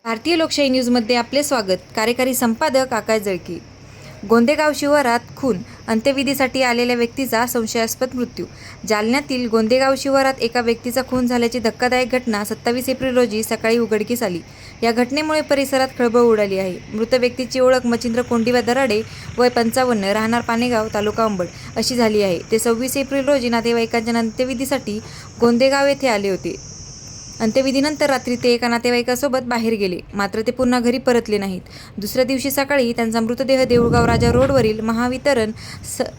भारतीय लोकशाही न्यूजमध्ये आपले स्वागत. कार्यकारी संपादक आकाश जळकी. गोंदेगाव शिवारात खून, अंत्यविधीसाठी आलेल्या व्यक्तीचा संशयास्पद मृत्यू. जालन्यातील गोंदेगाव शिवारात एका व्यक्तीचा खून झाल्याची धक्कादायक घटना 27 एप्रिल रोजी सकाळी उघडकीस आली. या घटनेमुळे परिसरात खळबळ उडाली आहे. मृत व्यक्तीची ओळख मच्छिंद्र कोंडिवा दराडे, वय 55, राहणार पानेगाव, तालुका अंबड अशी झाली आहे. ते 26 एप्रिल रोजी नातेवाईकांच्या अंत्यविधीसाठी गोंदेगाव येथे आले होते. अंत्यविधीनंतर रात्री ते एका नातेवाईकासोबत बाहेर गेले, मात्र ते पुन्हा घरी परतले नाहीत. दुसऱ्या दिवशी सकाळी त्यांचा मृतदेह देऊळगाव राजा रोडवरील महावितरण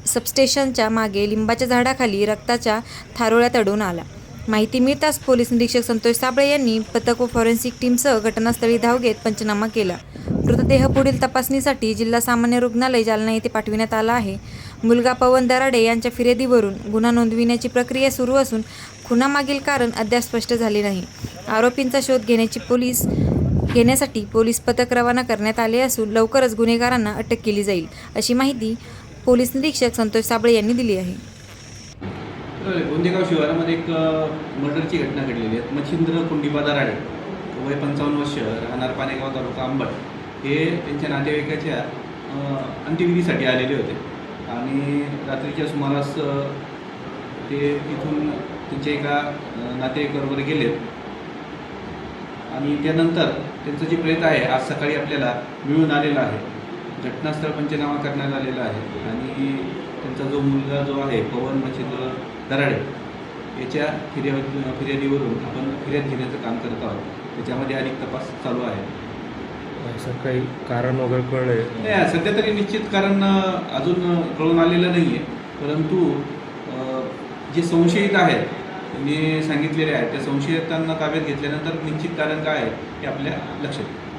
सबस्टेशनच्या मागे लिंबाच्या झाडाखाली रक्ताच्या थारोळ्यात आढळून आला. माहिती मिळताच पोलीस निरीक्षक संतोष साबळे यांनी पथक व फॉरेन्सिक टीमसह घटनास्थळी धाव घेत पंचनामा केला. मृतदेह पुढील तपासणीसाठी जिल्हा सामान्य रुग्णालय जालना येथे पाठविण्यात आला आहे. मुलगा पवन दराडे यांच्या फिर्यादीवरून गुन्हा नोंदविण्याची प्रक्रिया सुरू असून खुनामागील कारण अद्याप स्पष्ट झाले नाही. आरोपींचा शोध घेण्यासाठी पोलीस पथक रवाना करण्यात आले असून लवकरच गुन्हेगारांना अटक केली जाईल, अशी माहिती पोलीस निरीक्षक संतोष साबळे यांनी दिली आहे. गोंदेगाव शिवारामध्ये एक मर्डरची घटना घडलेली आहे. मच्छिंद्र कोंडिवा दराडे, वय 55 वर्ष, राहणार पानेगाव, तालुका अंबड, हे त्यांच्या नातेवाईकाच्या अंत्यविधीसाठी आलेले होते आणि रात्रीच्या सुमारास ते इथून त्यांच्या एका नातेवाईकाबरोबर गेले आणि त्यानंतर त्यांचं जे प्रेत आहे आज सकाळी आपल्याला मिळून आलेलं आहे. घटनास्थळ पंचनामा करण्यात आलेला आहे आणि त्यांचा जो मुलगा जो आहे पवन मच्छिंद्र दराडे याच्या फिर्यादीवरून आपण फिर्याद घेण्याचं काम करत आहोत. त्याच्यामध्ये अधिक तपास चालू आहे. असं काही कारण वगैरे कळलं नाही, सध्या तरी निश्चित कारण अजून कळून आलेलं नाही आहे, परंतु जे संशयित आहेत त्यांनी सांगितलेले आहेत त्या संशयितांना ताब्यात घेतल्यानंतर निश्चित कारण काय आहे हे आपल्या लक्षात येईल.